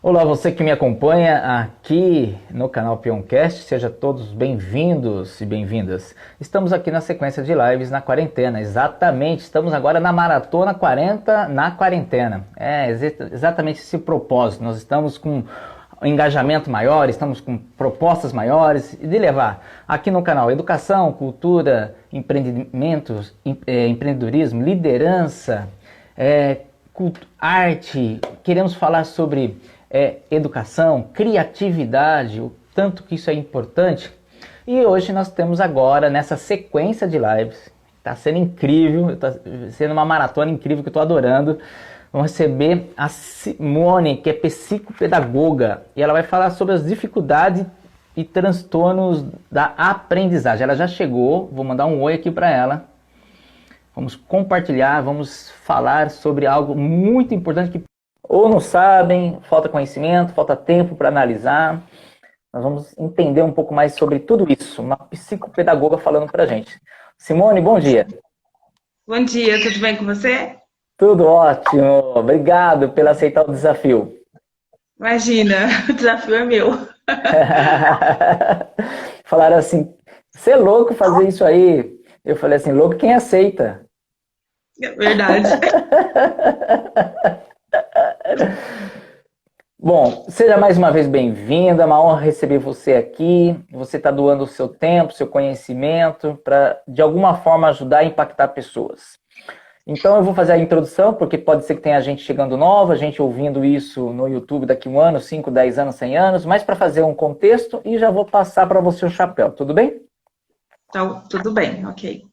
Olá, você que me acompanha aqui no canal Peoncast, seja todos bem-vindos e bem-vindas. Estamos aqui na sequência de lives na quarentena, exatamente, estamos agora na Maratona 40 na quarentena. Exatamente esse propósito, nós estamos com um engajamento maior, estamos com propostas maiores e de levar aqui no canal educação, cultura, empreendimentos, empreendedorismo, liderança, arte, queremos falar sobre educação, criatividade, o tanto que isso é importante. E hoje nós temos agora, nessa sequência de lives, está sendo incrível, está sendo uma maratona incrível que eu estou adorando. Vamos receber a Simone, que é psicopedagoga, e ela vai falar sobre as dificuldades e transtornos da aprendizagem. Ela já chegou, vou mandar um oi aqui para ela. Vamos compartilhar, vamos falar sobre algo muito importante que ou não sabem, falta conhecimento, falta tempo para analisar. Nós vamos entender um pouco mais sobre tudo isso. Uma psicopedagoga falando para a gente. Simone, bom dia. Bom dia, tudo bem com você? Tudo ótimo, obrigado por aceitar o desafio. Imagina, o desafio é meu. Falaram assim, você é louco fazer isso aí? Eu falei assim, louco quem aceita. É verdade. Bom, seja mais uma vez bem-vinda, é uma honra receber você aqui. Você está doando o seu tempo, seu conhecimento para, de alguma forma, ajudar a impactar pessoas. Então eu vou fazer a introdução, porque pode ser que tenha gente chegando nova, gente ouvindo isso no YouTube daqui a 1 ano, 5, 10 anos, 100 anos, mas para fazer um contexto e já vou passar para você o chapéu, tudo bem? Então, tudo bem, ok.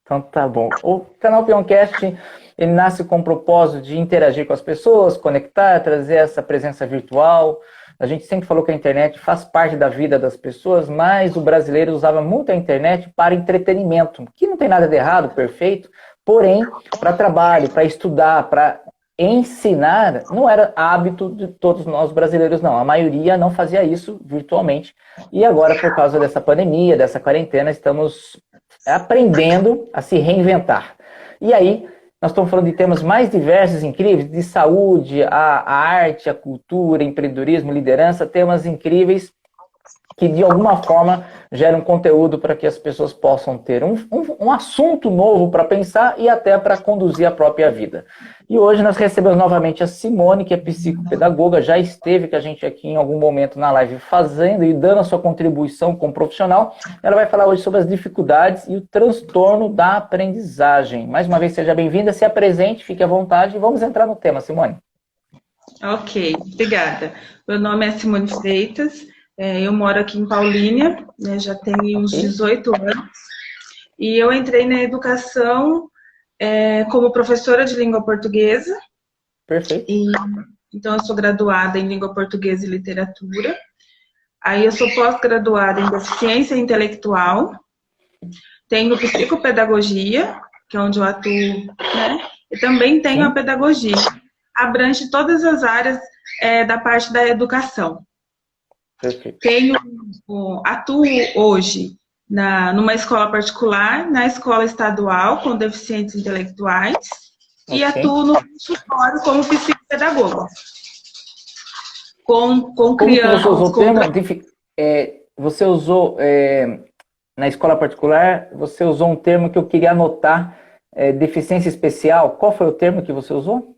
Então tá bom. O canal Peoncast, ele nasce com o propósito de interagir com as pessoas, conectar, trazer essa presença virtual. A gente sempre falou que a internet faz parte da vida das pessoas, mas o brasileiro usava muito a internet para entretenimento, que não tem nada de errado, perfeito, porém, para trabalho, para estudar, para ensinar, não era hábito de todos nós brasileiros, não. A maioria não fazia isso virtualmente. E agora, por causa dessa pandemia, dessa quarentena, estamos aprendendo a se reinventar. E aí, nós estamos falando de temas mais diversos, incríveis, de saúde, a arte, a cultura, empreendedorismo, liderança, temas incríveis que de alguma forma geram conteúdo para que as pessoas possam ter um assunto novo para pensar e até para conduzir a própria vida. E hoje nós recebemos novamente a Simone, que é psicopedagoga, já esteve com a gente aqui em algum momento na live fazendo e dando a sua contribuição como profissional. Ela vai falar hoje sobre as dificuldades e o transtorno da aprendizagem. Mais uma vez, seja bem-vinda, se apresente, fique à vontade e vamos entrar no tema, Simone. Ok, obrigada. Meu nome é Simone Freitas, eu moro aqui em Paulínia, já tenho uns 18 anos, e eu entrei na educação como professora de língua portuguesa. Perfeito. Então, eu sou graduada em língua portuguesa e literatura. Aí, eu sou pós-graduada em deficiência intelectual. Tenho psicopedagogia, que é onde eu atuo, né? E também tenho a pedagogia. Abrange todas as áreas da parte da educação. Perfeito. Atuo hoje numa escola particular, na escola estadual com deficientes intelectuais e atuo no consultório como psicopedagoga. Com crianças. Você usou o termo? Você usou, na escola particular, você usou um termo que eu queria anotar, deficiência especial. Qual foi o termo que você usou?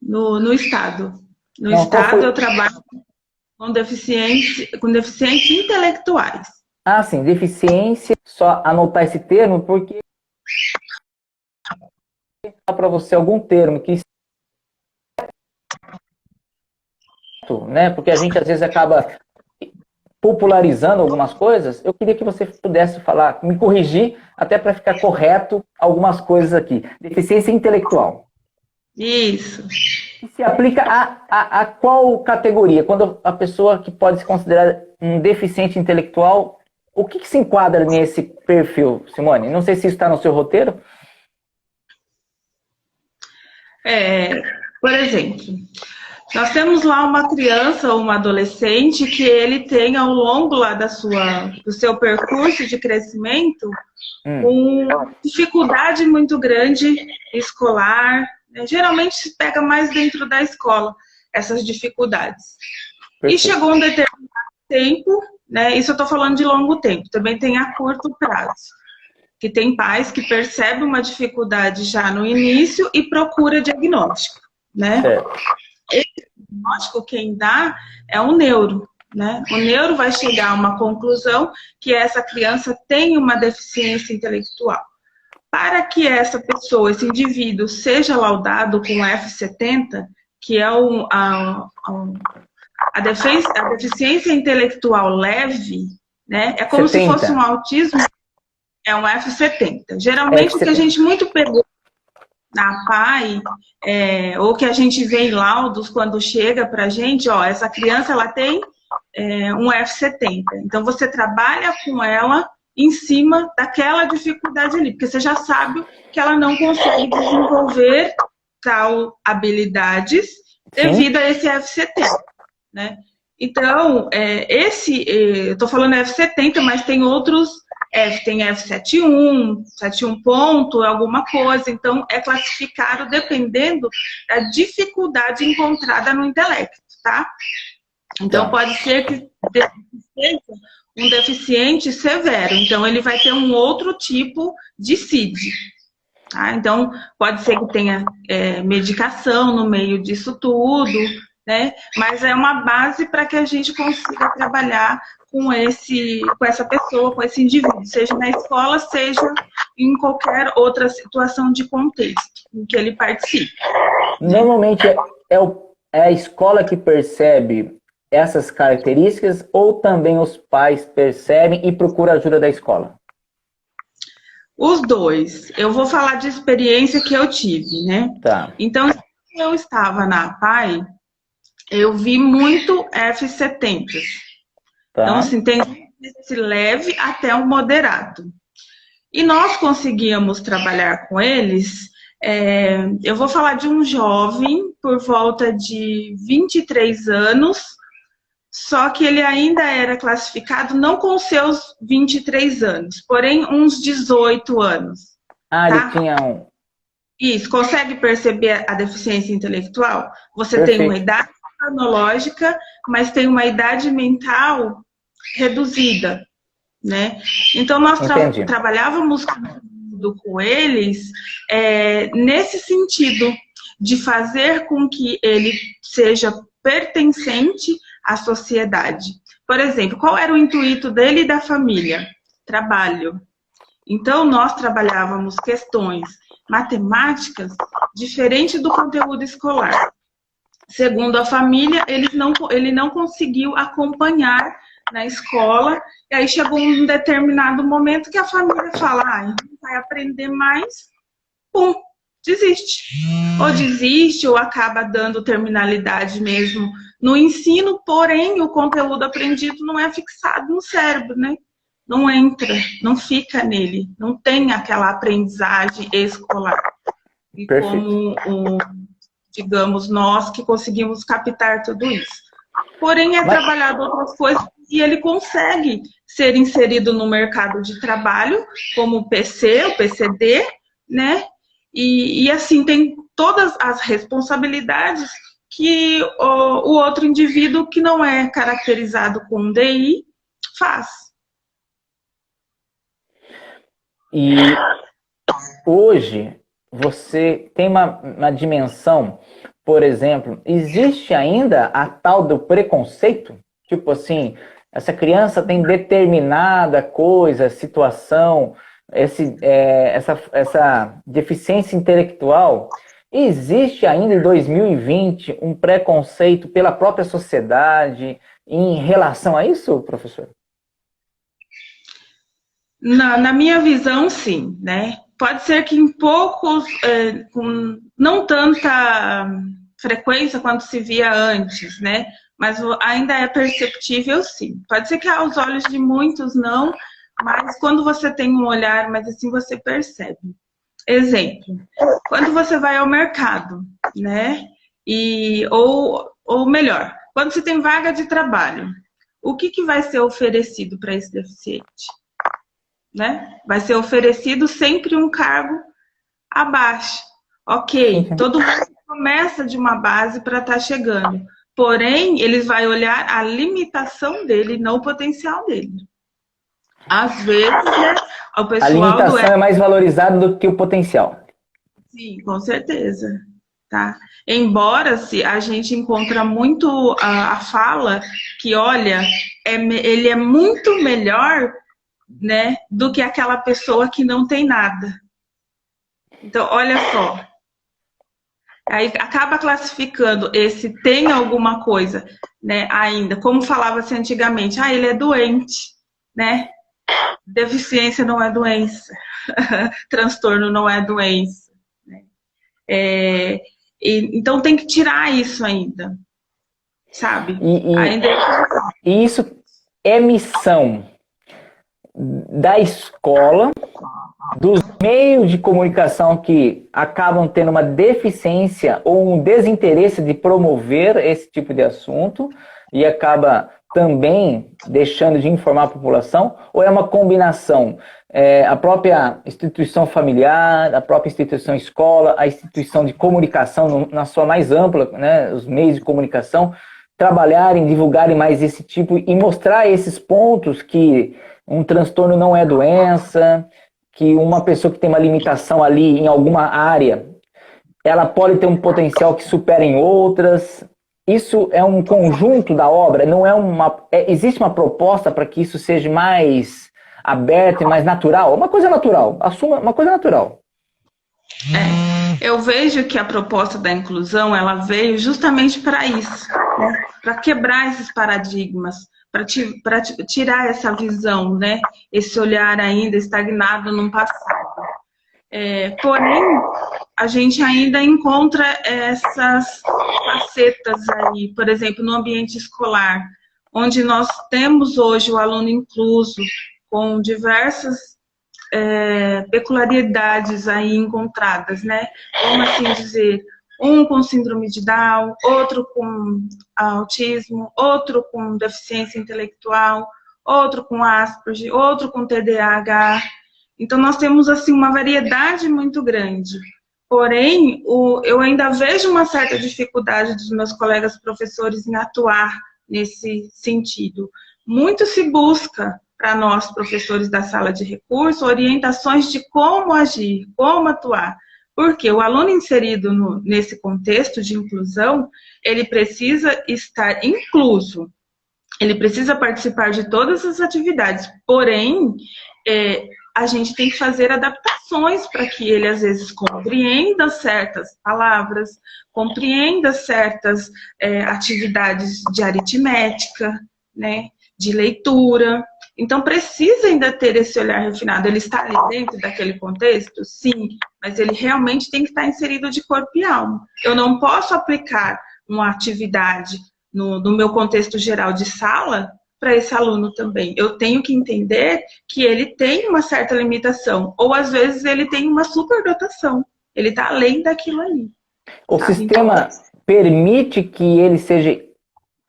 No estado. No estado eu trabalho com deficientes intelectuais. Ah, sim, deficiência. Só anotar esse termo, porque para você algum termo que né? Porque a gente às vezes acaba popularizando algumas coisas. Eu queria que você pudesse falar, me corrigir, até para ficar correto algumas coisas aqui. Deficiência intelectual. Isso. E se aplica a qual categoria? Quando a pessoa que pode se considerar um deficiente intelectual, o que se enquadra nesse perfil, Simone? Não sei se isso está no seu roteiro. Por exemplo, nós temos lá uma criança ou uma adolescente que ele tem ao longo lá do seu percurso de crescimento uma dificuldade muito grande escolar, né? Geralmente se pega mais dentro da escola, essas dificuldades. E Perfeito. chegou um determinado tempo, né? Isso eu estou falando de longo tempo, também tem a curto prazo. Que tem pais que percebem uma dificuldade já no início e procura diagnóstico, né? Certo. Esse diagnóstico quem dá é o neuro, né? O neuro vai chegar a uma conclusão que essa criança tem uma deficiência intelectual. Para que essa pessoa, esse indivíduo, seja laudado com F70, que é a deficiência intelectual leve, né? É como 70. se fosse um autismo, é um F70. Geralmente o que a F70. gente muito pegou na PAI, ou que a gente vê em laudos quando chega para a gente, ó, essa criança ela tem um F70. Então você trabalha com ela em cima daquela dificuldade ali, porque você já sabe que ela não consegue desenvolver tal habilidades devido a esse F70, né? Então, eu estou falando F70, mas tem outros tem F71, 71 ponto, alguma coisa. Então, é classificado dependendo da dificuldade encontrada no intelecto, tá? Então, pode ser que seja um deficiente severo. Então, ele vai ter um outro tipo de CID. Tá? Então, pode ser que tenha medicação no meio disso tudo, né? Mas é uma base para que a gente consiga trabalhar com essa pessoa, com esse indivíduo, seja na escola, seja em qualquer outra situação de contexto em que ele participe. Normalmente é a escola que percebe essas características ou também os pais percebem e procuram ajuda da escola? Os dois. Eu vou falar de experiência que eu tive, né? Tá. Então, eu estava na PAI, eu vi muito F70. Tá. Então, assim, tem esse leve até o moderado. E nós conseguíamos trabalhar com eles. Eu vou falar de um jovem por volta de 23 anos, só que ele ainda era classificado não com seus 23 anos, porém uns 18 anos. Ah, tá? ele tinha um... Isso, consegue perceber a deficiência intelectual? Você Perfeito. tem uma idade cronológica, mas tem uma idade mental reduzida, né? Então, nós trabalhávamos com eles nesse sentido, de fazer com que ele seja pertencente à sociedade. Por exemplo, qual era o intuito dele e da família? Trabalho. Então, nós trabalhávamos questões matemáticas diferente do conteúdo escolar. Segundo a família, ele não conseguiu acompanhar na escola, e aí chegou um determinado momento que a família fala, não vai aprender mais, pum, desiste. Ou desiste, ou acaba dando terminalidade mesmo no ensino, porém o conteúdo aprendido não é fixado no cérebro, né? Não entra, não fica nele, não tem aquela aprendizagem escolar. E Perfeito. como, digamos, nós que conseguimos captar tudo isso. Porém, trabalhado outras coisas e ele consegue ser inserido no mercado de trabalho, como o PC, o PCD, né? E assim, tem todas as responsabilidades que o outro indivíduo que não é caracterizado com DI faz. E hoje você tem uma dimensão, por exemplo, existe ainda a tal do preconceito? Tipo assim, essa criança tem determinada coisa, situação, essa deficiência intelectual. Existe ainda em 2020 um preconceito pela própria sociedade em relação a isso, professor? Na minha visão, sim, né? Pode ser que em poucos, com não tanta frequência quanto se via antes, né? Mas ainda é perceptível, sim. Pode ser que aos olhos de muitos não, mas quando você tem um olhar, mas assim você percebe. Exemplo, quando você vai ao mercado, né? Ou melhor, quando você tem vaga de trabalho, o que vai ser oferecido para esse deficiente? Né? Vai ser oferecido sempre um cargo abaixo. Ok, todo mundo começa de uma base para estar chegando. Porém, eles vão olhar a limitação dele, não o potencial dele. Às vezes, né, o A pessoal limitação é mais valorizada do que o potencial. Sim, com certeza. Tá? Embora se a gente encontra muito a fala que, olha, ele é muito melhor, né, do que aquela pessoa que não tem nada. Então, olha só. Aí acaba classificando esse tem alguma coisa, né, ainda, como falava-se antigamente, ele é doente, né? Deficiência não é doença, transtorno não é doença. Né? Então tem que tirar isso ainda, sabe? E isso é missão da escola, dos meios de comunicação que acabam tendo uma deficiência ou um desinteresse de promover esse tipo de assunto e acaba também deixando de informar a população, ou é uma combinação? A própria instituição familiar, a própria instituição escola, a instituição de comunicação na sua mais ampla, né, os meios de comunicação, trabalharem, divulgarem mais esse tipo e mostrar esses pontos que um transtorno não é doença, que uma pessoa que tem uma limitação ali em alguma área, ela pode ter um potencial que supera em outras. Isso é um conjunto da obra, não é existe uma proposta para que isso seja mais aberto e mais natural? Uma coisa natural, assuma uma coisa natural. Eu vejo que a proposta da inclusão, ela veio justamente para isso, né? Para quebrar esses paradigmas, para tirar essa visão, né? Esse olhar ainda estagnado no passado. Porém, a gente ainda encontra essas facetas aí, por exemplo, no ambiente escolar, onde nós temos hoje o aluno incluso, com diversas peculiaridades aí encontradas, né? Como assim dizer, um com síndrome de Down, outro com autismo, outro com deficiência intelectual, outro com Asperger, outro com TDAH. Então, nós temos, assim, uma variedade muito grande. Porém, eu ainda vejo uma certa dificuldade dos meus colegas professores em atuar nesse sentido. Muito se busca, para nós, professores da sala de recurso, orientações de como agir, como atuar. Porque o aluno inserido nesse contexto de inclusão, ele precisa estar incluso, ele precisa participar de todas as atividades, porém, a gente tem que fazer adaptações para que ele, às vezes, compreenda certas palavras, compreenda certas atividades de aritmética, né, de leitura. Então, precisa ainda ter esse olhar refinado. Ele está ali dentro daquele contexto? Sim, mas ele realmente tem que estar inserido de corpo e alma. Eu não posso aplicar uma atividade no meu contexto geral de sala para esse aluno também. Eu tenho que entender que ele tem uma certa limitação, ou às vezes ele tem uma superdotação. Ele está além daquilo ali. O sistema permite que ele seja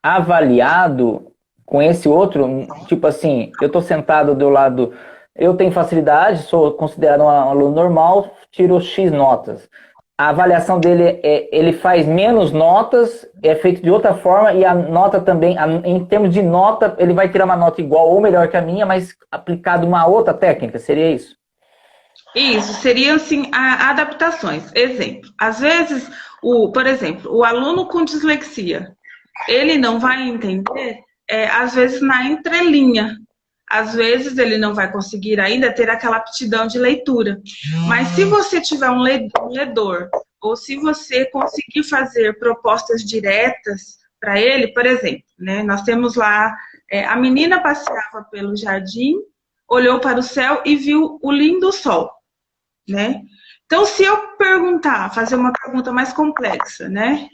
avaliado com esse outro, tipo assim, eu estou sentado do lado, eu tenho facilidade, sou considerado um aluno normal, tiro X notas. A avaliação dele, ele faz menos notas, é feito de outra forma, e a nota também, em termos de nota, ele vai tirar uma nota igual ou melhor que a minha, mas aplicado uma outra técnica, seria isso? Isso, seriam, assim, adaptações. Exemplo, às vezes, por exemplo, o aluno com dislexia, ele não vai entender, às vezes, na entrelinha. Às vezes, ele não vai conseguir ainda ter aquela aptidão de leitura. Mas se você tiver um ledor, ou se você conseguir fazer propostas diretas para ele, por exemplo, né, nós temos lá, a menina passeava pelo jardim, olhou para o céu e viu o lindo sol, né? Então, se eu fazer uma pergunta mais complexa, né?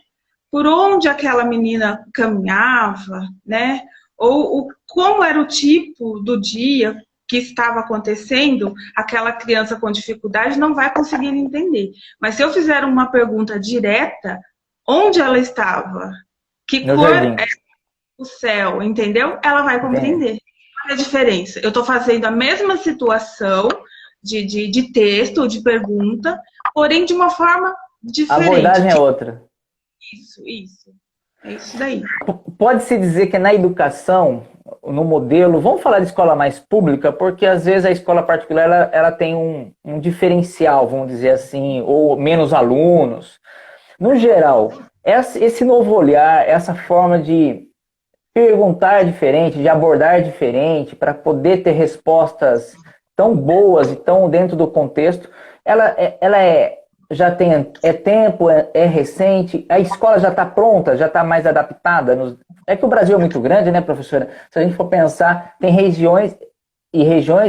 Por onde aquela menina caminhava, né? Ou como era o tipo do dia que estava acontecendo, aquela criança com dificuldade não vai conseguir entender. Mas se eu fizer uma pergunta direta, onde ela estava, que cor é o céu, entendeu? Ela vai compreender. Qual é a diferença? Eu estou fazendo a mesma situação de texto, de pergunta, porém de uma forma A diferente. abordagem é outra. Isso. É isso daí. Pode-se dizer que na educação, no modelo, vamos falar de escola mais pública, porque às vezes a escola particular ela tem um diferencial, vamos dizer assim, ou menos alunos. No geral, esse novo olhar, essa forma de perguntar diferente, de abordar diferente, para poder ter respostas tão boas e tão dentro do contexto, já tem tempo, é recente, a escola já está pronta, já está mais adaptada. É que o Brasil é muito grande, né, professora? Se a gente for pensar, tem regiões,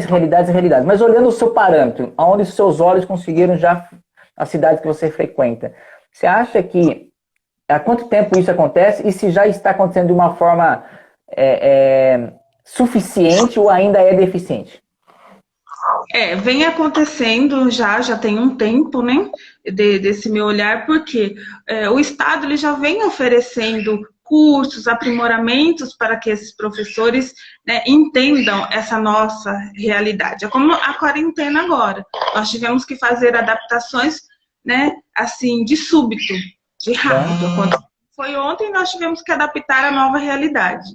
realidades e realidades. Mas olhando o seu parâmetro, aonde os seus olhos conseguiram já a cidade que você frequenta, você acha que há quanto tempo isso acontece e se já está acontecendo de uma forma suficiente ou ainda é deficiente? Vem acontecendo já tem um tempo, né, desse meu olhar, porque o Estado ele já vem oferecendo cursos, aprimoramentos para que esses professores, né, entendam essa nossa realidade. É como a quarentena agora. Nós tivemos que fazer adaptações, né, assim, de súbito, de rápido. Quando foi ontem, nós tivemos que adaptar a nova realidade.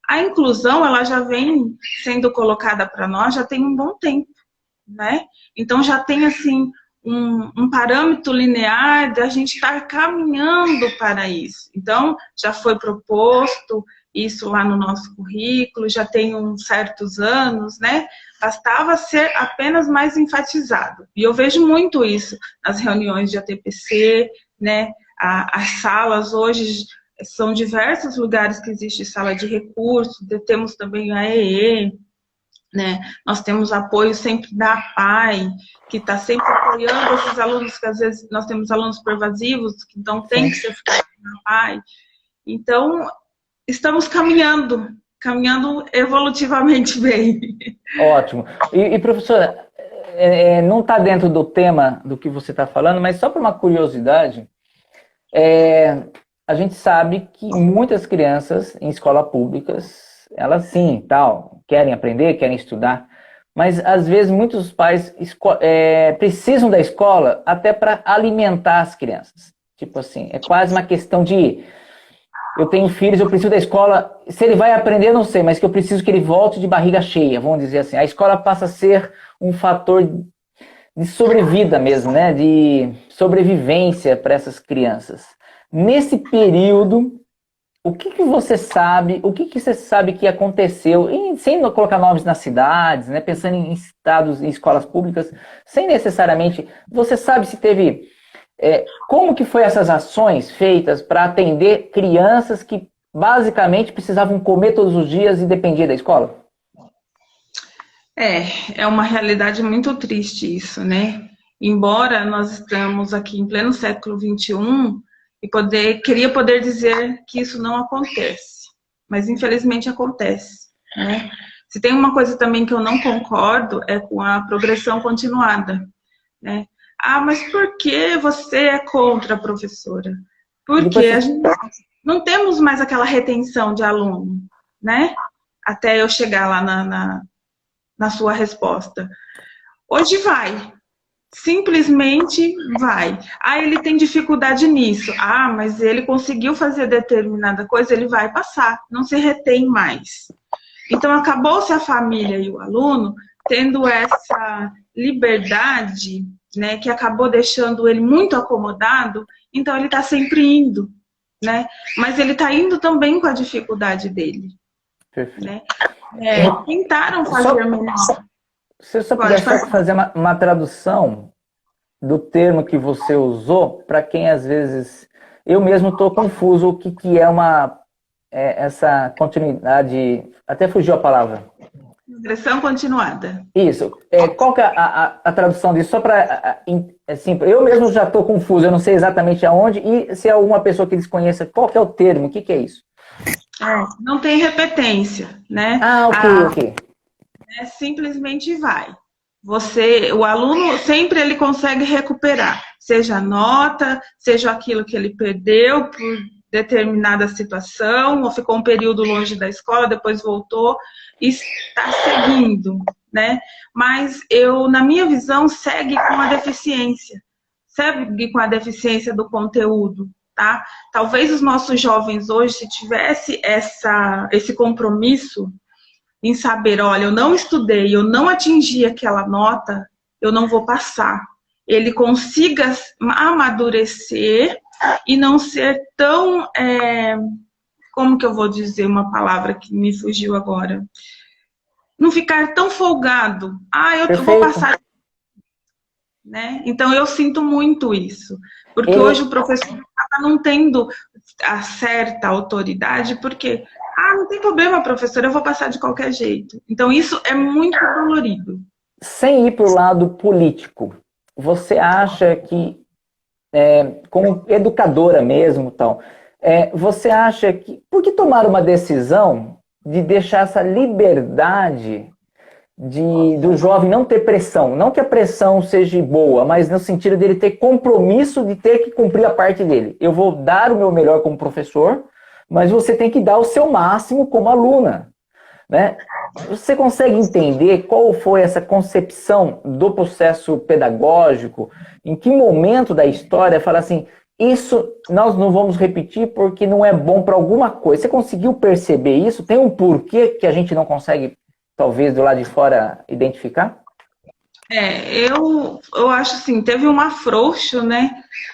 A inclusão, ela já vem sendo colocada para nós já tem um bom tempo, né? Então já tem assim um parâmetro linear de a gente estar caminhando para isso. Então já foi proposto isso lá no nosso currículo, já tem uns certos anos, né? Bastava ser apenas mais enfatizado. E eu vejo muito isso nas reuniões de ATPC, né? As salas hoje são diversos lugares que existe sala de recursos, temos também a EE, né? Nós temos apoio sempre da APAE, que está sempre apoiando esses alunos, que às vezes nós temos alunos pervasivos, que então tem que ser ficado na APAE. Então, estamos caminhando evolutivamente bem. Ótimo. E professora, não está dentro do tema do que você está falando, mas só por uma curiosidade, a gente sabe que muitas crianças em escolas públicas, elas sim, querem aprender, querem estudar, mas às vezes muitos pais precisam da escola até para alimentar as crianças. Tipo assim, é quase uma questão de eu tenho filhos, eu preciso da escola, se ele vai aprender, eu não sei, mas que eu preciso que ele volte de barriga cheia, vamos dizer assim. A escola passa a ser um fator de sobrevida mesmo, né? De sobrevivência para essas crianças. Nesse período, o que você sabe que aconteceu, sem colocar nomes nas cidades, né? Pensando em estados, em escolas públicas, sem necessariamente, você sabe se teve... como que foi essas ações feitas para atender crianças que basicamente precisavam comer todos os dias e dependiam da escola? É uma realidade muito triste isso, né? Embora nós estamos aqui em pleno século XXI e queria poder dizer que isso não acontece, mas infelizmente acontece, né? Se tem uma coisa também que eu não concordo é com a progressão continuada, né? Ah, mas por que você é contra, professora? Porque a gente não temos mais aquela retenção de aluno, né? Até eu chegar lá na sua resposta. Hoje vai. Simplesmente vai. Ah, ele tem dificuldade nisso. Ah, mas ele conseguiu fazer determinada coisa, ele vai passar. Não se retém mais. Então, acabou-se a família e o aluno tendo essa liberdade, né, que acabou deixando ele muito acomodado, então ele está sempre indo, né? Mas ele está indo também com a dificuldade dele. Né? Tentaram fazer melhor. Se eu só pudesse fazer uma tradução do termo que você usou, para quem às vezes... Eu mesmo estou confuso o que é essa continuidade... Até fugiu a palavra. Regressão continuada. Isso. Qual que é a tradução disso? Só para... Assim, eu mesmo já estou confuso, eu não sei exatamente aonde, e se alguma pessoa que desconheça, qual que é o termo? O que é isso? Não tem repetência, né? Ok. Simplesmente vai. O aluno sempre ele consegue recuperar, seja a nota, seja aquilo que ele perdeu por determinada situação, ou ficou um período longe da escola, depois voltou e está seguindo, né? Mas na minha visão, segue com a deficiência, segue com a deficiência do conteúdo, tá? Talvez os nossos jovens hoje, se tivesse esse compromisso em saber, olha, eu não estudei, eu não atingi aquela nota, eu não vou passar. Ele consiga amadurecer e não ser tão, como que eu vou dizer uma palavra que me fugiu agora? Não ficar tão folgado. Eu vou passar, né? Então eu sinto muito isso, porque hoje o professor acaba não tendo a certa autoridade, porque não tem problema, professor, eu vou passar de qualquer jeito. Então isso é muito dolorido. Sem ir para o lado político, você acha que, como educadora mesmo, tal, você acha que, por que tomar uma decisão de deixar essa liberdade do jovem não ter pressão? Não que a pressão seja boa, mas no sentido dele ter compromisso de ter que cumprir a parte dele. Eu vou dar o meu melhor como professor, mas você tem que dar o seu máximo como aluna, né? Você consegue entender qual foi essa concepção do processo pedagógico? Em que momento da história fala assim, isso nós não vamos repetir porque não é bom para alguma coisa? Você conseguiu perceber isso? Tem um porquê que a gente não consegue, talvez, do lado de fora, identificar? Eu acho assim, teve um afrouxo, né?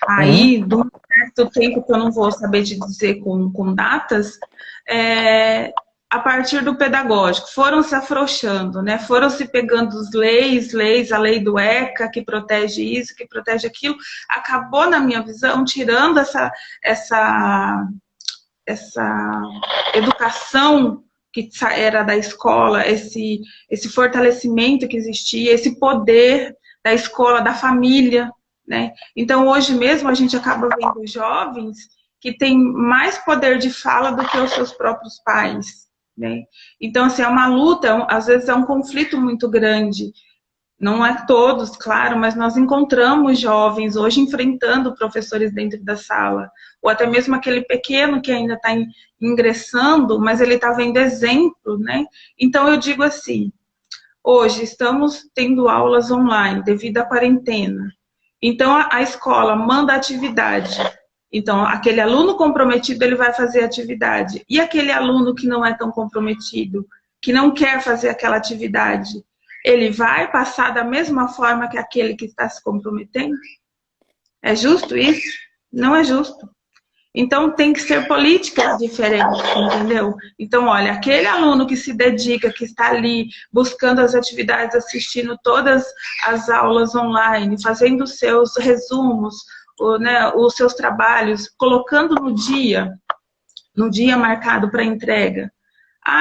Aí, de um certo tempo que eu não vou saber te dizer com datas, a partir do pedagógico, foram se afrouxando, né? Foram se pegando as leis, a lei do ECA, que protege isso, que protege aquilo, acabou, na minha visão, tirando essa educação que era da escola, esse fortalecimento que existia, esse poder da escola, da família, né? Então, hoje mesmo, a gente acaba vendo jovens que têm mais poder de fala do que os seus próprios pais, né? Então, assim, é uma luta, às vezes é um conflito muito grande. Não é todos, claro, mas nós encontramos jovens hoje enfrentando professores dentro da sala, ou até mesmo aquele pequeno que ainda está ingressando, mas ele está vendo exemplo, né? Então, eu digo assim, hoje estamos tendo aulas online devido à quarentena. Então, a escola manda atividade. Então, aquele aluno comprometido, ele vai fazer atividade. E aquele aluno que não é tão comprometido, que não quer fazer aquela atividade, ele vai passar da mesma forma que aquele que está se comprometendo? É justo isso? Não é justo. Então, tem que ser políticas diferentes, entendeu? Então, olha, aquele aluno que se dedica, que está ali buscando as atividades, assistindo todas as aulas online, fazendo os seus resumos, os seus trabalhos, colocando no dia marcado para entrega.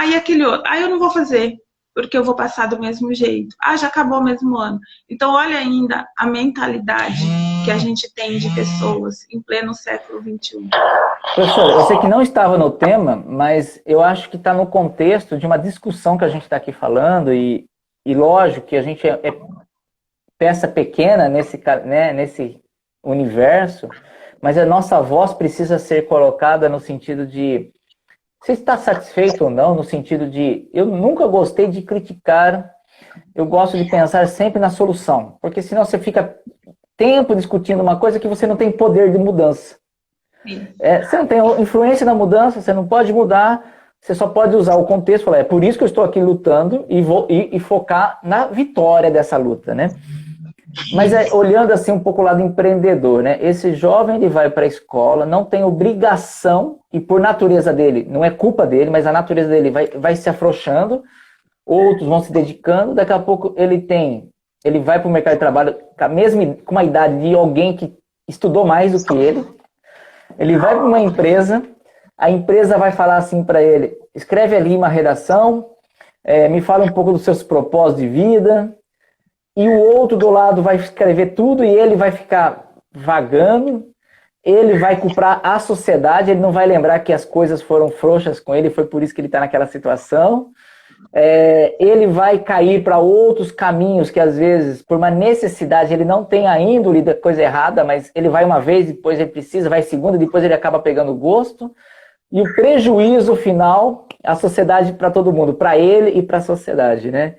E aquele outro, eu não vou fazer, porque eu vou passar do mesmo jeito. Já acabou o mesmo ano. Então, olha ainda a mentalidade que a gente tem de pessoas em pleno século XXI. Professor, eu sei que não estava no tema, mas eu acho que está no contexto de uma discussão que a gente está aqui falando, e lógico que a gente é peça pequena nesse universo, mas a nossa voz precisa ser colocada no sentido de você está satisfeito ou não, no sentido de eu nunca gostei de criticar, eu gosto de pensar sempre na solução, porque senão você fica tempo discutindo uma coisa que você não tem poder de mudança. Você não tem influência na mudança, você não pode mudar, você só pode usar o contexto e falar, é por isso que eu estou aqui lutando e focar na vitória dessa luta, né? Mas olhando assim um pouco o lado empreendedor, né? Esse jovem, ele vai para a escola, não tem obrigação, e por natureza dele, não é culpa dele, mas a natureza dele vai se afrouxando, outros vão se dedicando, daqui a pouco ele vai para o mercado de trabalho com uma idade de alguém que estudou mais do que ele vai para uma empresa, a empresa vai falar assim para ele, escreve ali uma redação, me fala um pouco dos seus propósitos de vida, e o outro do lado vai escrever tudo e ele vai ficar vagando, ele vai culpar a sociedade, ele não vai lembrar que as coisas foram frouxas com ele, foi por isso que ele está naquela situação. Ele vai cair para outros caminhos que às vezes, por uma necessidade, ele não tem a índole da coisa errada, mas ele vai uma vez, depois ele precisa, vai segunda, depois ele acaba pegando gosto. E o prejuízo final, a sociedade para todo mundo, para ele e para a sociedade, né?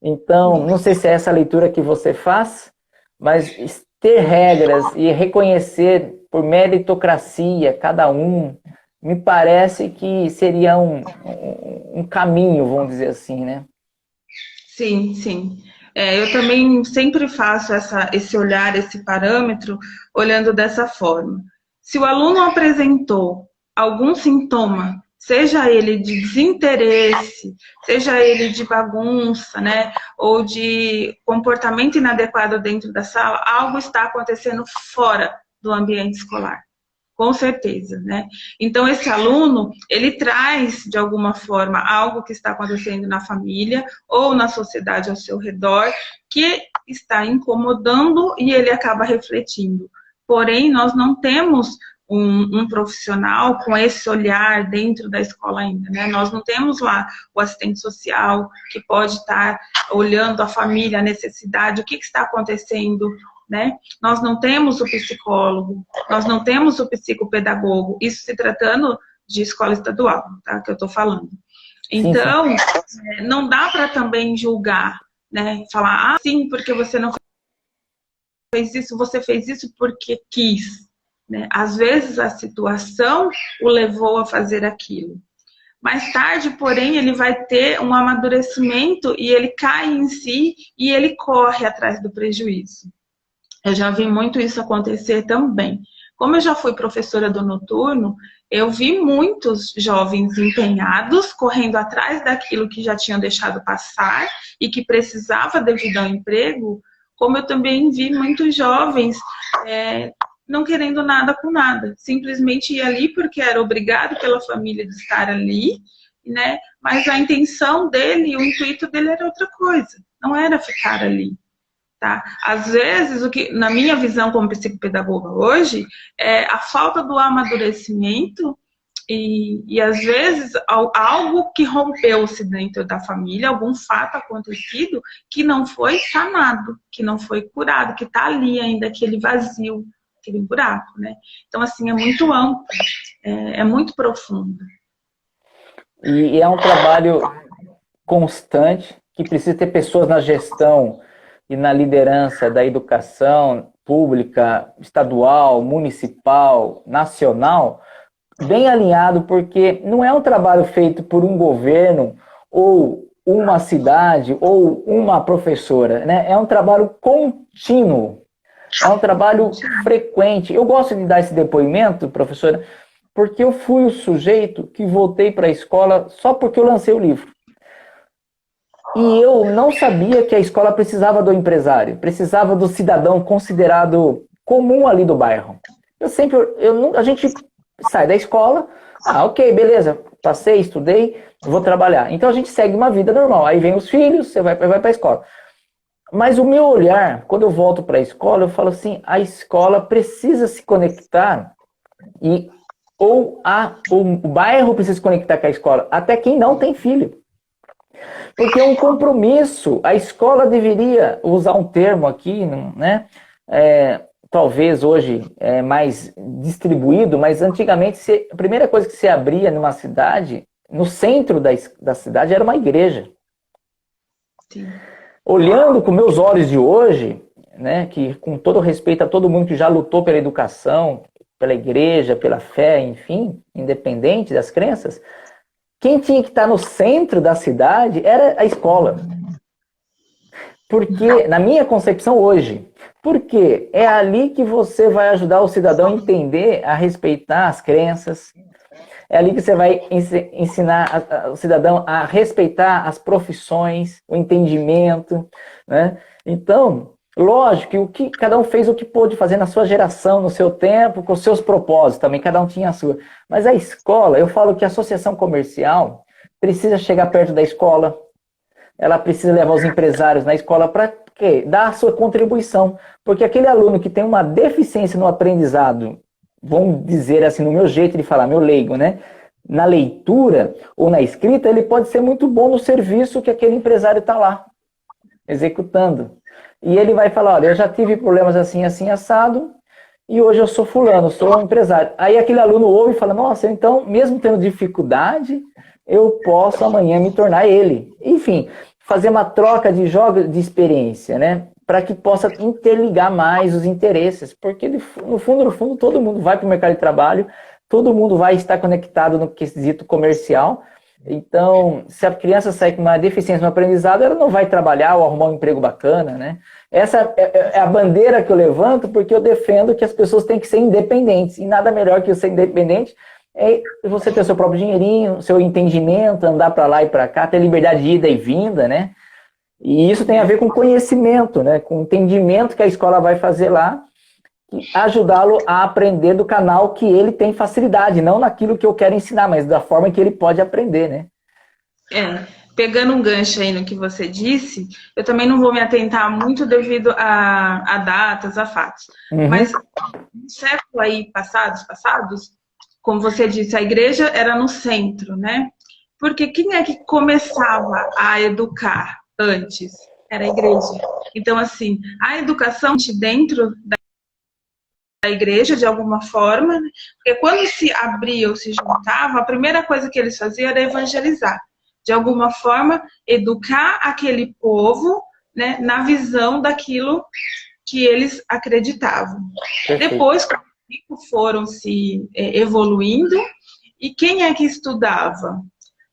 Então, não sei se é essa a leitura que você faz, mas ter regras e reconhecer por meritocracia cada um, me parece que seria um caminho, vamos dizer assim, né? Sim, sim. Eu também sempre faço esse olhar, esse parâmetro, olhando dessa forma. Se o aluno apresentou algum sintoma, seja ele de desinteresse, seja ele de bagunça, né, ou de comportamento inadequado dentro da sala, algo está acontecendo fora do ambiente escolar. Com certeza, né? Então, esse aluno, ele traz, de alguma forma, algo que está acontecendo na família ou na sociedade ao seu redor, que está incomodando e ele acaba refletindo. Porém, nós não temos um profissional com esse olhar dentro da escola ainda, né? Nós não temos lá o assistente social que pode estar olhando a família, a necessidade, o que está acontecendo, né? Nós não temos o psicólogo, nós não temos o psicopedagogo, isso se tratando de escola estadual, tá? Que eu estou falando. Então, sim, sim. Não dá para também julgar, né? Falar, sim, porque você não fez isso, você fez isso porque quis, né? Às vezes a situação o levou a fazer aquilo. Mais tarde, porém, ele vai ter um amadurecimento e ele cai em si e ele corre atrás do prejuízo. Eu já vi muito isso acontecer também. Como eu já fui professora do noturno, eu vi muitos jovens empenhados, correndo atrás daquilo que já tinham deixado passar e que precisava devido ao emprego, como eu também vi muitos jovens não querendo nada com nada, simplesmente ia ali porque era obrigado pela família de estar ali, né? Mas a intenção dele, o intuito dele era outra coisa, não era ficar ali. Tá? Às vezes, o que, na minha visão como psicopedagoga hoje, é a falta do amadurecimento e às vezes, algo que rompeu-se dentro da família, algum fato acontecido que não foi sanado, que não foi curado, que está ali ainda, aquele vazio, aquele buraco, né? Então, assim, é muito amplo, é muito profundo. E é um trabalho constante, que precisa ter pessoas na gestão e na liderança da educação pública, estadual, municipal, nacional, bem alinhado, porque não é um trabalho feito por um governo ou uma cidade ou uma professora, né? É um trabalho contínuo, é um trabalho frequente. Eu gosto de dar esse depoimento, professora, porque eu fui o sujeito que voltei para a escola só porque eu lancei o livro. E eu não sabia que a escola precisava do empresário, precisava do cidadão considerado comum ali do bairro. A gente sai da escola, ok, beleza, passei, estudei, vou trabalhar. Então a gente segue uma vida normal, aí vem os filhos, você vai para a escola. Mas o meu olhar, quando eu volto para a escola, eu falo assim, a escola precisa se conectar, ou o bairro precisa se conectar com a escola, até quem não tem filho. Porque é um compromisso. A escola deveria usar um termo aqui, né? Talvez hoje é mais distribuído, mas antigamente a primeira coisa que se abria numa cidade, no centro da cidade, era uma igreja. Sim. Olhando com meus olhos de hoje, né, que com todo respeito a todo mundo que já lutou pela educação, pela igreja, pela fé, enfim, independente das crenças, quem tinha que estar no centro da cidade era a escola. Porque, na minha concepção hoje, porque é ali que você vai ajudar o cidadão a entender, a respeitar as crenças, é ali que você vai ensinar o cidadão a respeitar as profissões, o entendimento, né? Então, lógico que cada um fez o que pôde fazer na sua geração, no seu tempo, com os seus propósitos também, cada um tinha a sua. Mas a escola, eu falo que a associação comercial precisa chegar perto da escola, ela precisa levar os empresários na escola para quê? Dar a sua contribuição. Porque aquele aluno que tem uma deficiência no aprendizado, vamos dizer assim, no meu jeito de falar, meu leigo, né? Na leitura ou na escrita, ele pode ser muito bom no serviço que aquele empresário está lá, executando. E ele vai falar, olha, eu já tive problemas assim, assim, assado, e hoje eu sou fulano, sou um empresário. Aí aquele aluno ouve e fala, nossa, então, mesmo tendo dificuldade, eu posso amanhã me tornar ele. Enfim, fazer uma troca de jogos de experiência, né? para que possa interligar mais os interesses, porque no fundo, todo mundo vai para o mercado de trabalho, todo mundo vai estar conectado no quesito comercial. Então, se a criança sair com uma deficiência no aprendizado, ela não vai trabalhar ou arrumar um emprego bacana, né? Essa é a bandeira que eu levanto, porque eu defendo que as pessoas têm que ser independentes, e nada melhor que ser independente é você ter o seu próprio dinheirinho, seu entendimento, andar para lá e para cá, ter liberdade de ida e vinda, né? E isso tem a ver com conhecimento, né? Com entendimento que a escola vai fazer lá, e ajudá-lo a aprender do canal que ele tem facilidade, não naquilo que eu quero ensinar, mas da forma que ele pode aprender, né? Pegando um gancho aí no que você disse, eu também não vou me atentar muito devido a datas, a fatos. Mas no século aí passados, como você disse, a igreja era no centro, né? Porque quem é que começava a educar antes? Era a igreja. Então, assim, a educação dentro da igreja, de alguma forma, porque quando se abriam, se juntavam, a primeira coisa que eles faziam era evangelizar. De alguma forma, educar aquele povo, né, na visão daquilo que eles acreditavam. Perfeito. Depois, com o tempo, foram se evoluindo, e quem é que estudava?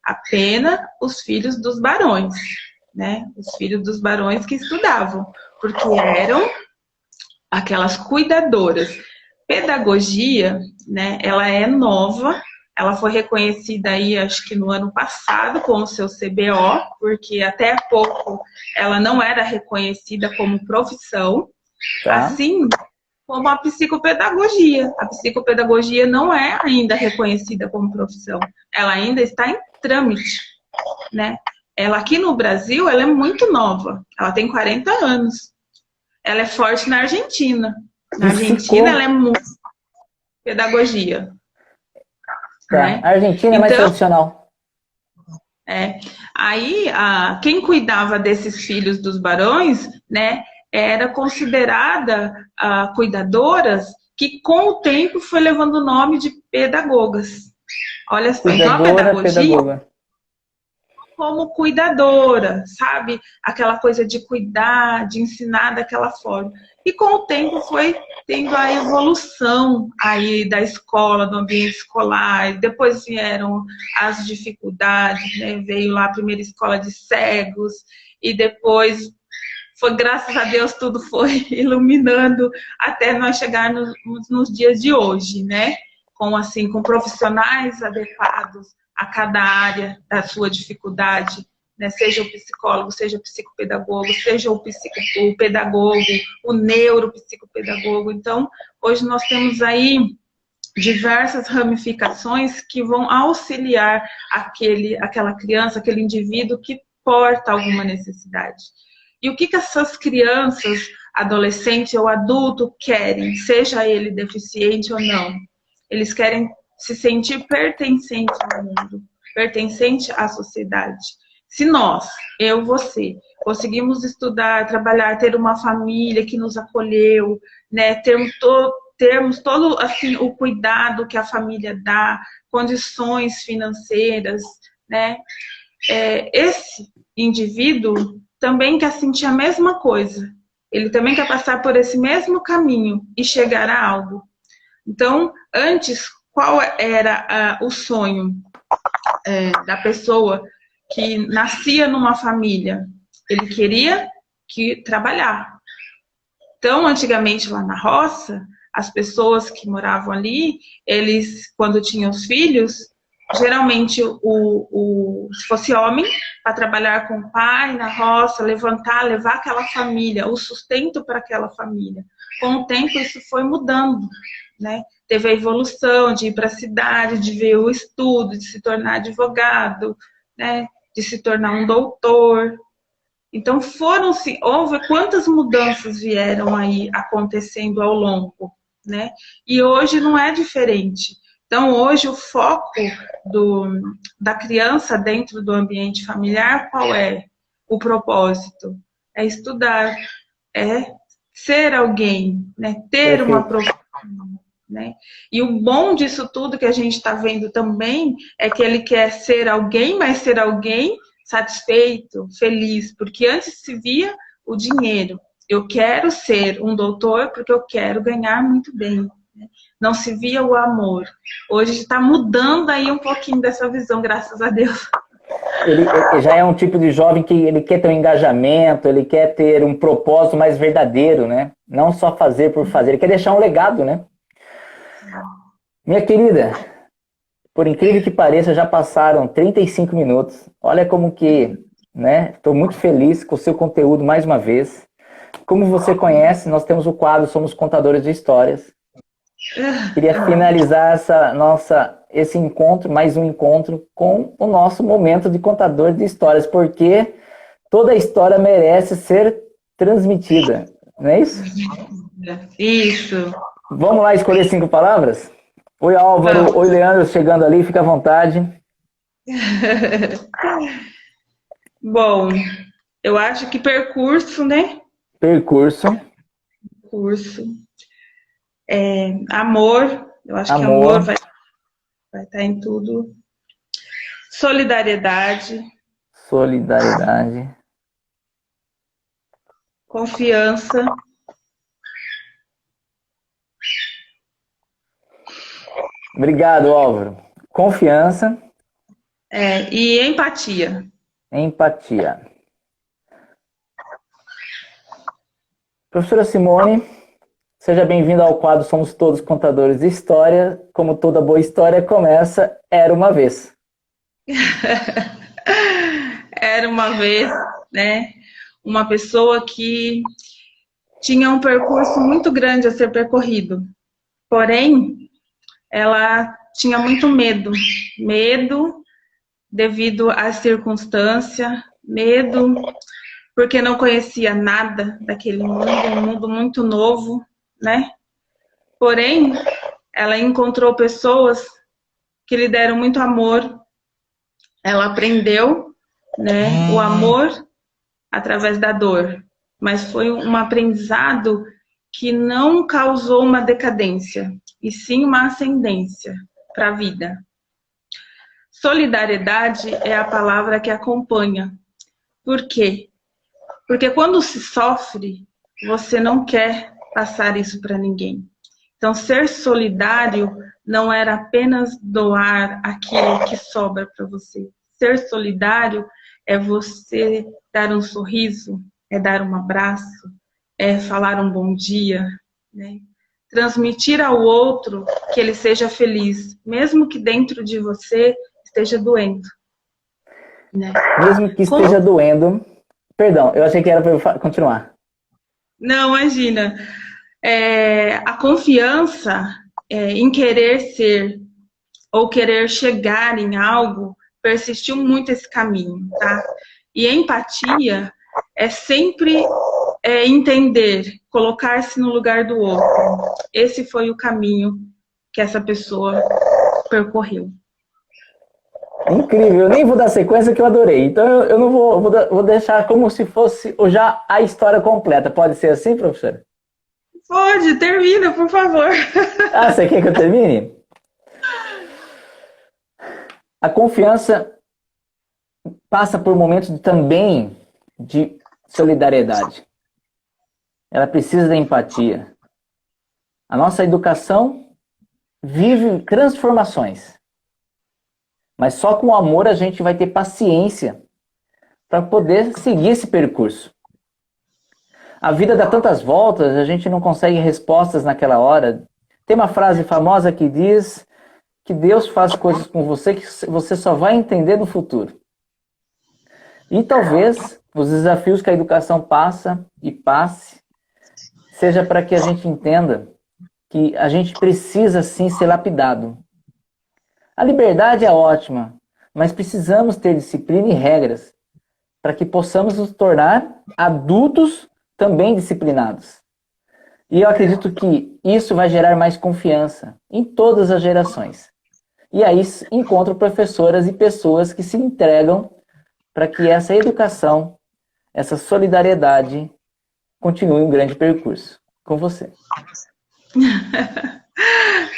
Apenas os filhos dos barões, né? Os filhos dos barões que estudavam, porque eram aquelas cuidadoras. Pedagogia, né, ela é nova, ela foi reconhecida aí, acho que no ano passado, com o seu CBO, porque até há pouco ela não era reconhecida como profissão, assim como a psicopedagogia. A psicopedagogia não é ainda reconhecida como profissão, ela ainda está em trâmite, né? Ela aqui no Brasil, ela é muito nova, ela tem 40 anos. Ela é forte na Argentina. Na Argentina, ela é muito pedagogia. Né? A Argentina é mais tradicional. Aí, quem cuidava desses filhos dos barões, né, era considerada cuidadoras, que com o tempo foi levando o nome de pedagogas. Olha só, então a pedagogia como cuidadora, sabe? Aquela coisa de cuidar, de ensinar daquela forma. E com o tempo foi tendo a evolução aí da escola, do ambiente escolar, depois vieram as dificuldades, né? Veio lá a primeira escola de cegos, e depois foi, graças a Deus, tudo foi iluminando até nós chegarmos nos dias de hoje, né? Com profissionais adequados a cada área da sua dificuldade, né? Seja o psicólogo, seja o psicopedagogo, seja o pedagogo, o neuropsicopedagogo. Então, hoje nós temos aí diversas ramificações que vão auxiliar aquela criança, aquele indivíduo que porta alguma necessidade. E o que essas crianças, adolescente ou adulto querem, seja ele deficiente ou não? Eles querem se sentir pertencente ao mundo, pertencente à sociedade. Se nós, eu, você, conseguimos estudar, trabalhar, ter uma família que nos acolheu, né, termos todo assim, o cuidado que a família dá, condições financeiras, né, esse indivíduo também quer sentir a mesma coisa. Ele também quer passar por esse mesmo caminho e chegar a algo. Então, antes, qual era o sonho da pessoa que nascia numa família? Ele queria trabalhar. Então, antigamente, lá na roça, as pessoas que moravam ali, eles, quando tinham os filhos, geralmente, se fosse homem, para trabalhar com o pai na roça, levar aquela família, o sustento para aquela família. Com o tempo, isso foi mudando, né? Teve a evolução de ir para a cidade, de ver o estudo, de se tornar advogado, né? De se tornar um doutor. Então, houve quantas mudanças vieram aí acontecendo ao longo, né? E hoje não é diferente. Então, hoje o foco da criança dentro do ambiente familiar, qual é o propósito? É estudar, é ser alguém, né? Ter uma profissão, né? E o bom disso tudo que a gente está vendo também é que ele quer ser alguém, mas ser alguém satisfeito, feliz, porque antes se via o dinheiro. Eu quero ser um doutor porque eu quero ganhar muito bem. Não se via o amor. Hoje está mudando aí um pouquinho dessa visão, graças a Deus. Ele já é um tipo de jovem que ele quer ter um engajamento, ele quer ter um propósito mais verdadeiro, né? Não só fazer por fazer, ele quer deixar um legado, né? Minha querida, por incrível que pareça, já passaram 35 minutos. Olha como que, né? Estou muito feliz com o seu conteúdo mais uma vez. Como você conhece, nós temos o quadro Somos Contadores de Histórias. Queria finalizar esse encontro, mais um encontro, com o nosso momento de contador de histórias, porque toda história merece ser transmitida, não é isso? Isso. Vamos lá escolher 5 palavras? Oi, Álvaro. Vamos. Oi, Leandro, chegando ali, fica à vontade. Bom, eu acho que percurso, né? Percurso. Curso. Amor, eu acho que Amor. amor vai estar em tudo. Solidariedade. Solidariedade. Confiança. Obrigado, Álvaro. Confiança. E empatia. Empatia. Professora Simone, seja bem-vinda ao quadro Somos Todos Contadores de História. Como toda boa história começa, era uma vez. Era uma vez, né, uma pessoa que tinha um percurso muito grande a ser percorrido. Porém, ela tinha muito medo. Medo devido à circunstância, medo porque não conhecia nada daquele mundo, um mundo muito novo, né? Porém, ela encontrou pessoas que lhe deram muito amor. Ela aprendeu, né, o amor através da dor, mas foi um aprendizado que não causou uma decadência, e sim uma ascendência para a vida. Solidariedade é a palavra que acompanha. Por quê? Porque quando se sofre, você não quer passar isso para ninguém. Então, ser solidário não era apenas doar aquilo que sobra para você. Ser solidário é você dar um sorriso, é dar um abraço, é falar um bom dia, né? Transmitir ao outro que ele seja feliz, mesmo que dentro de você esteja doendo, né? Mesmo que esteja doendo... Perdão, eu achei que era para eu continuar. Não, imagina. A confiança em querer ser ou querer chegar em algo persistiu muito esse caminho, tá? E empatia é sempre entender, colocar-se no lugar do outro. Esse foi o caminho que essa pessoa percorreu. Incrível, eu nem vou dar sequência que eu adorei. Então eu não vou deixar como se fosse já a história completa. Pode ser assim, professora? Pode, termina, por favor. Ah, você quer que eu termine? A confiança passa por momentos também de solidariedade. Ela precisa da empatia. A nossa educação vive transformações. Mas só com o amor a gente vai ter paciência para poder seguir esse percurso. A vida dá tantas voltas, a gente não consegue respostas naquela hora. Tem uma frase famosa que diz que Deus faz coisas com você que você só vai entender no futuro. E talvez os desafios que a educação passa e passe seja para que a gente entenda que a gente precisa sim ser lapidado. A liberdade é ótima, mas precisamos ter disciplina e regras para que possamos nos tornar adultos também disciplinados. E eu acredito que isso vai gerar mais confiança em todas as gerações. E aí encontro professoras e pessoas que se entregam para que essa educação, essa solidariedade continue um grande percurso. Com você.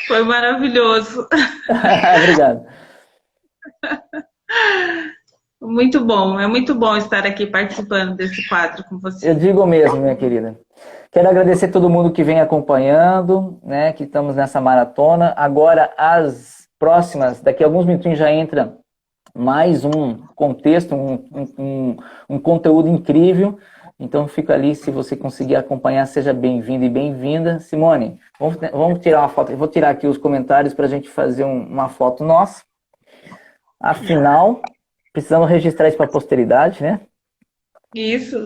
Foi maravilhoso. Obrigado. é muito bom estar aqui participando desse quadro com você. Eu digo mesmo, minha querida. Quero agradecer a todo mundo que vem acompanhando, né, que estamos nessa maratona. Agora, as próximas, daqui a alguns minutinhos já entra mais um contexto, um conteúdo incrível. Então, fica ali, se você conseguir acompanhar, seja bem-vindo e bem-vinda. Simone, vamos tirar uma foto. Eu vou tirar aqui os comentários para a gente fazer uma foto nossa. Afinal, precisamos registrar isso para a posteridade, né? Isso.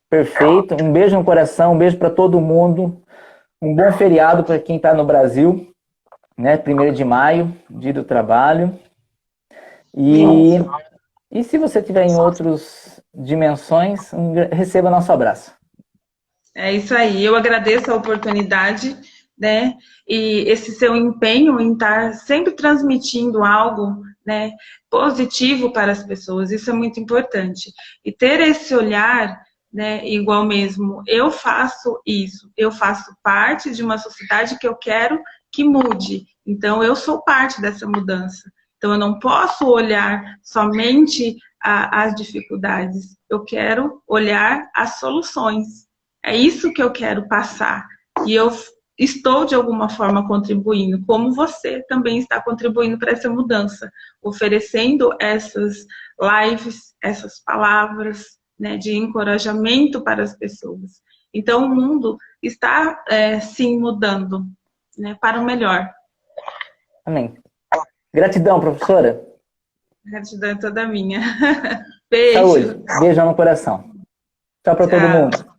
Perfeito. Um beijo no coração, um beijo para todo mundo. Um bom feriado para quem está no Brasil, né? 1º de maio, Dia do Trabalho. E se você estiver em outras dimensões, receba nosso abraço. É isso aí. Eu agradeço a oportunidade, né? E esse seu empenho em estar sempre transmitindo algo, né, positivo para as pessoas. Isso é muito importante. E ter esse olhar, né, igual mesmo, eu faço isso. Eu faço parte de uma sociedade que eu quero que mude. Então, eu sou parte dessa mudança. Então, eu não posso olhar somente as dificuldades. Eu quero olhar as soluções. É isso que eu quero passar. E eu estou, de alguma forma, contribuindo, como você também está contribuindo para essa mudança, oferecendo essas lives, essas palavras, né, de encorajamento para as pessoas. Então, o mundo está, sim, mudando, né, para o melhor. Amém. Gratidão, professora. Gratidão é toda minha. Beijo. Saúde. Beijão no coração. Tchau para todo mundo.